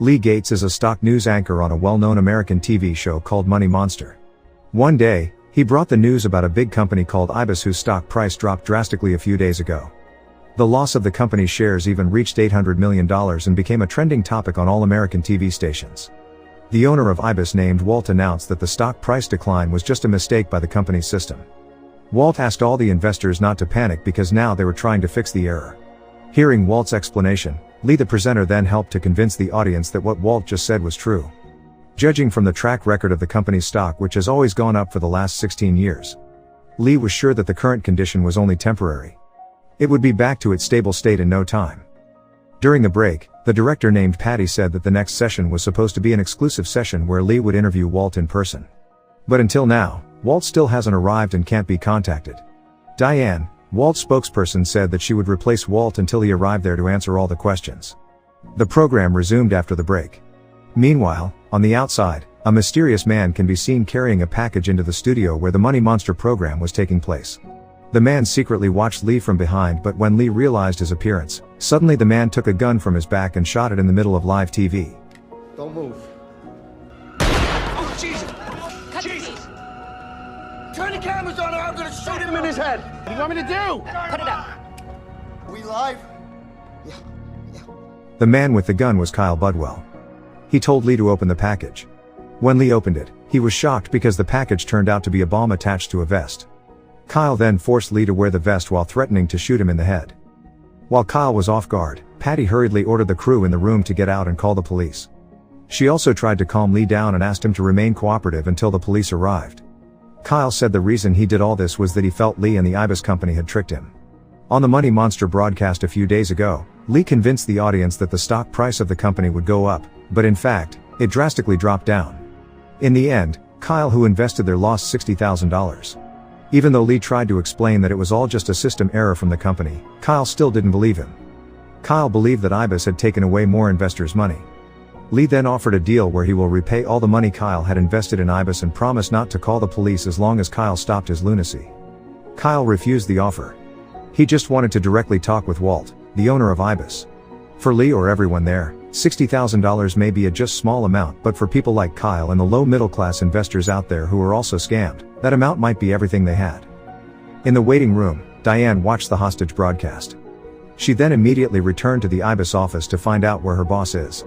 Lee Gates is a stock news anchor on a well-known American TV show called Money Monster. One day, he brought the news about a big company called IBIS whose stock price dropped drastically a few days ago. The loss of the company's shares even reached $800 million and became a trending topic on all American TV stations. The owner of IBIS, named Walt, announced that the stock price decline was just a mistake by the company's system. Walt asked all the investors not to panic because now they were trying to fix the error. Hearing Walt's explanation, Lee the presenter then helped to convince the audience that what Walt just said was true. Judging from the track record of the company's stock, which has always gone up for the last 16 years, Lee was sure that the current condition was only temporary. It would be back to its stable state in no time. During the break, the director named Patty said that the next session was supposed to be an exclusive session where Lee would interview Walt in person. But until now, Walt still hasn't arrived and can't be contacted. Diane, Walt's spokesperson, said that she would replace Walt until he arrived there to answer all the questions. The program resumed after the break. Meanwhile, on the outside, a mysterious man can be seen carrying a package into the studio where the Money Monster program was taking place. The man secretly watched Lee from behind, but when Lee realized his appearance, suddenly the man took a gun from his back and shot it in the middle of live TV. Don't move. Oh, Jesus! Jesus! Turn the cameras on or I'm gonna shoot him in his head! What do you want me to do? Put it up. We live? Yeah. The man with the gun was Kyle Budwell. He told Lee to open the package. When Lee opened it, he was shocked because the package turned out to be a bomb attached to a vest. Kyle then forced Lee to wear the vest while threatening to shoot him in the head. While Kyle was off guard, Patty hurriedly ordered the crew in the room to get out and call the police. She also tried to calm Lee down and asked him to remain cooperative until the police arrived. Kyle said the reason he did all this was that he felt Lee and the IBIS company had tricked him. On the Money Monster broadcast a few days ago, Lee convinced the audience that the stock price of the company would go up, but in fact, it drastically dropped down. In the end, Kyle, who invested there, lost $60,000. Even though Lee tried to explain that it was all just a system error from the company, Kyle still didn't believe him. Kyle believed that IBIS had taken away more investors' money. Lee then offered a deal where he will repay all the money Kyle had invested in IBIS and promised not to call the police as long as Kyle stopped his lunacy. Kyle refused the offer. He just wanted to directly talk with Walt, the owner of IBIS. For Lee or everyone there, $60,000 may be a just small amount, but for people like Kyle and the low middle class investors out there who are also scammed, that amount might be everything they had. In the waiting room, Diane watched the hostage broadcast. She then immediately returned to the IBIS office to find out where her boss is.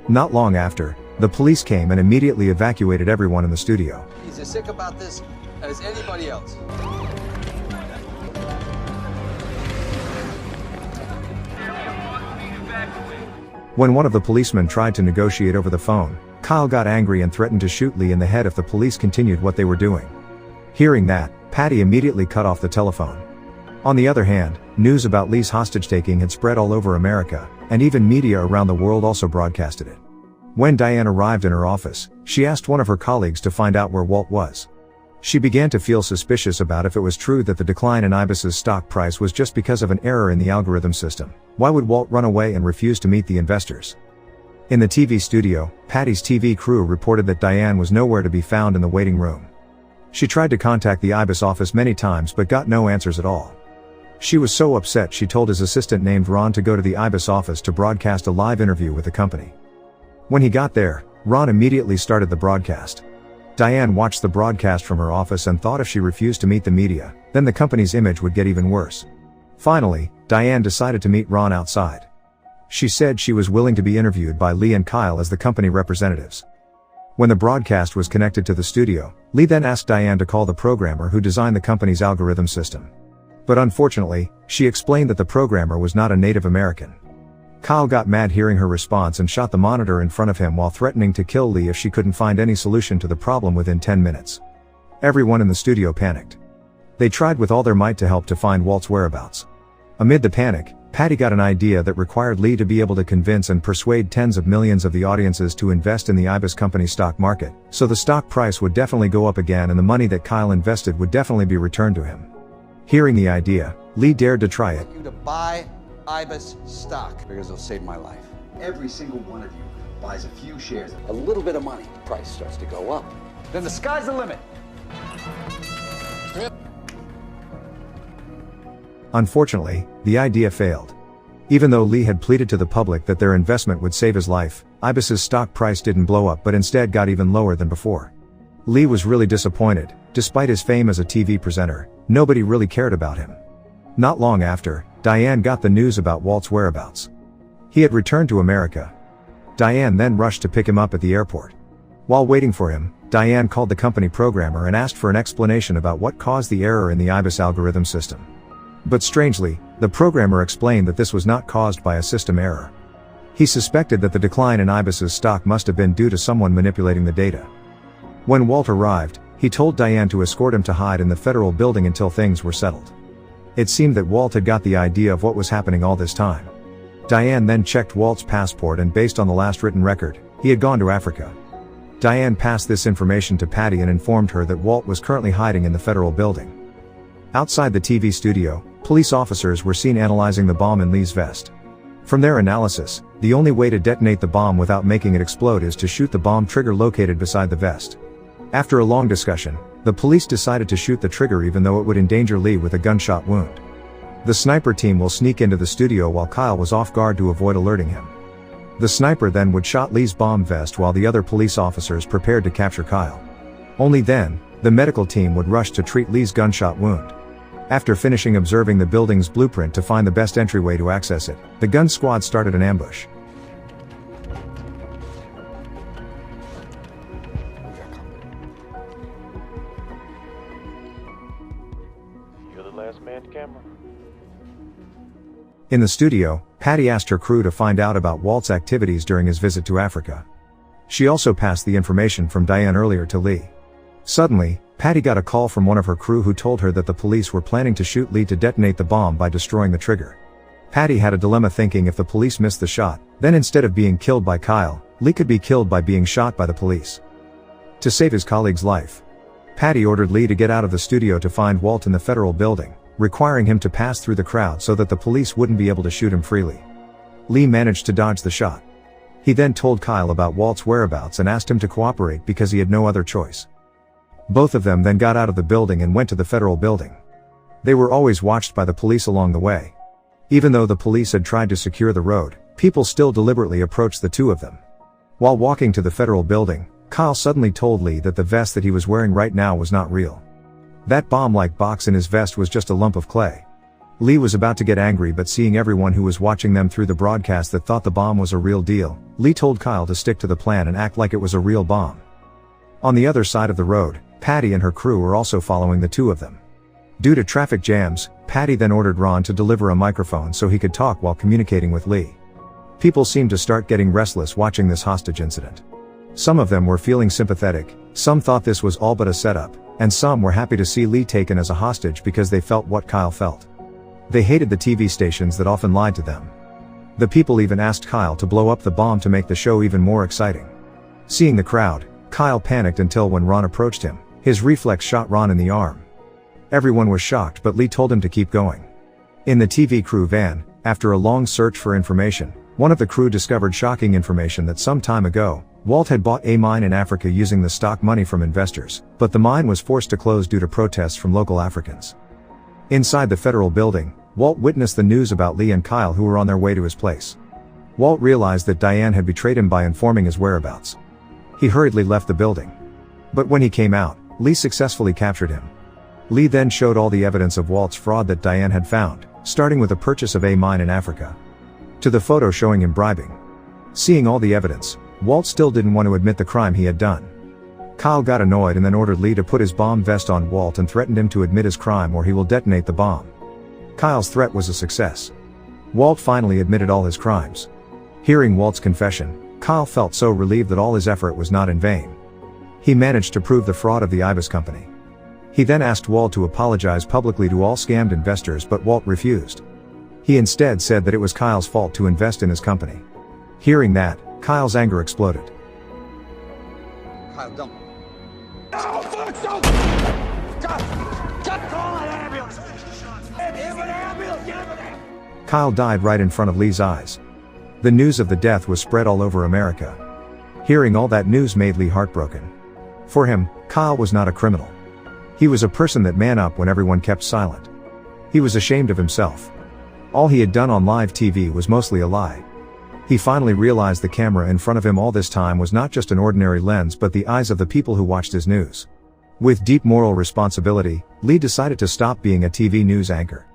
Not long after, the police came and immediately evacuated everyone in the studio. He's as sick about this as anybody else. When one of the policemen tried to negotiate over the phone, Kyle got angry and threatened to shoot Lee in the head if the police continued what they were doing. Hearing that, Patty immediately cut off the telephone. On the other hand, news about Lee's hostage-taking had spread all over America, and even media around the world also broadcasted it. When Diane arrived in her office, she asked one of her colleagues to find out where Walt was. She began to feel suspicious about if it was true that the decline in IBIS's stock price was just because of an error in the algorithm system. Why would Walt run away and refuse to meet the investors? In the TV studio, Patty's TV crew reported that Diane was nowhere to be found in the waiting room. She tried to contact the IBIS office many times but got no answers at all. She was so upset she told his assistant named Ron to go to the IBIS office to broadcast a live interview with the company. When he got there, Ron immediately started the broadcast. Diane watched the broadcast from her office and thought if she refused to meet the media, then the company's image would get even worse. Finally, Diane decided to meet Ron outside. She said she was willing to be interviewed by Lee and Kyle as the company representatives. When the broadcast was connected to the studio, Lee then asked Diane to call the programmer who designed the company's algorithm system. But unfortunately, she explained that the programmer was not a Native American. Kyle got mad hearing her response and shot the monitor in front of him while threatening to kill Lee if she couldn't find any solution to the problem within 10 minutes. Everyone in the studio panicked. They tried with all their might to help to find Walt's whereabouts. Amid the panic, Patty got an idea that required Lee to be able to convince and persuade tens of millions of the audiences to invest in the IBIS company stock market, so the stock price would definitely go up again and the money that Kyle invested would definitely be returned to him. Hearing the idea, Lee dared to try it. You to buy IBIS stock because it'll save my life. Every single one of you buys a few shares. A little bit of money, price starts to go up. Then the sky's the limit. Unfortunately, the idea failed. Even though Lee had pleaded to the public that their investment would save his life, Ibis's stock price didn't blow up but instead got even lower than before. Lee was really disappointed. Despite his fame as a TV presenter, nobody really cared about him. Not long after, Diane got the news about Walt's whereabouts. He had returned to America. Diane then rushed to pick him up at the airport. While waiting for him, Diane called the company programmer and asked for an explanation about what caused the error in the IBIS algorithm system. But strangely, the programmer explained that this was not caused by a system error. He suspected that the decline in IBIS's stock must have been due to someone manipulating the data. When Walt arrived, he told Diane to escort him to hide in the federal building until things were settled. It seemed that Walt had got the idea of what was happening all this time. Diane then checked Walt's passport and based on the last written record, he had gone to Africa. Diane passed this information to Patty and informed her that Walt was currently hiding in the federal building. Outside the TV studio, police officers were seen analyzing the bomb in Lee's vest. From their analysis, the only way to detonate the bomb without making it explode is to shoot the bomb trigger located beside the vest. After a long discussion, the police decided to shoot the trigger even though it would endanger Lee with a gunshot wound. The sniper team will sneak into the studio while Kyle was off guard to avoid alerting him. The sniper then would shot Lee's bomb vest while the other police officers prepared to capture Kyle. Only then, the medical team would rush to treat Lee's gunshot wound. After finishing observing the building's blueprint to find the best entryway to access it, the gun squad started an ambush. You're the last man to camera. In the studio, Patty asked her crew to find out about Walt's activities during his visit to Africa. She also passed the information from Diane earlier to Lee. Suddenly, Patty got a call from one of her crew who told her that the police were planning to shoot Lee to detonate the bomb by destroying the trigger. Patty had a dilemma thinking if the police missed the shot, then instead of being killed by Kyle, Lee could be killed by being shot by the police. To save his colleague's life, Patty ordered Lee to get out of the studio to find Walt in the federal building, requiring him to pass through the crowd so that the police wouldn't be able to shoot him freely. Lee managed to dodge the shot. He then told Kyle about Walt's whereabouts and asked him to cooperate because he had no other choice. Both of them then got out of the building and went to the federal building. They were always watched by the police along the way. Even though the police had tried to secure the road, people still deliberately approached the two of them. While walking to the federal building, Kyle suddenly told Lee that the vest that he was wearing right now was not real. That bomb-like box in his vest was just a lump of clay. Lee was about to get angry, but seeing everyone who was watching them through the broadcast that thought the bomb was a real deal, Lee told Kyle to stick to the plan and act like it was a real bomb. On the other side of the road, Patty and her crew were also following the two of them. Due to traffic jams, Patty then ordered Ron to deliver a microphone so he could talk while communicating with Lee. People seemed to start getting restless watching this hostage incident. Some of them were feeling sympathetic, some thought this was all but a setup, and some were happy to see Lee taken as a hostage because they felt what Kyle felt. They hated the TV stations that often lied to them. The people even asked Kyle to blow up the bomb to make the show even more exciting. Seeing the crowd, Kyle panicked until when Ron approached him, his reflex shot Ron in the arm. Everyone was shocked, but Lee told him to keep going. In the TV crew van, after a long search for information, one of the crew discovered shocking information that some time ago, Walt had bought a mine in Africa using the stock money from investors, but the mine was forced to close due to protests from local Africans. Inside the federal building, Walt witnessed the news about Lee and Kyle who were on their way to his place. Walt realized that Diane had betrayed him by informing his whereabouts. He hurriedly left the building. But when he came out, Lee successfully captured him. Lee then showed all the evidence of Walt's fraud that Diane had found, starting with the purchase of a mine in Africa, to the photo showing him bribing. Seeing all the evidence, Walt still didn't want to admit the crime he had done. Kyle got annoyed and then ordered Lee to put his bomb vest on Walt and threatened him to admit his crime or he will detonate the bomb. Kyle's threat was a success. Walt finally admitted all his crimes. Hearing Walt's confession, Kyle felt so relieved that all his effort was not in vain. He managed to prove the fraud of the IBIS company. He then asked Walt to apologize publicly to all scammed investors, but Walt refused. He instead said that it was Kyle's fault to invest in his company. Hearing that, Kyle's anger exploded. Kyle, don't. Oh, fuck, don't! Call an ambulance! Get him an ambulance! Get him an ambulance! Kyle died right in front of Lee's eyes. The news of the death was spread all over America. Hearing all that news made Lee heartbroken. For him, Kyle was not a criminal. He was a person that man up when everyone kept silent. He was ashamed of himself. All he had done on live TV was mostly a lie. He finally realized the camera in front of him all this time was not just an ordinary lens but the eyes of the people who watched his news. With deep moral responsibility, Lee decided to stop being a TV news anchor.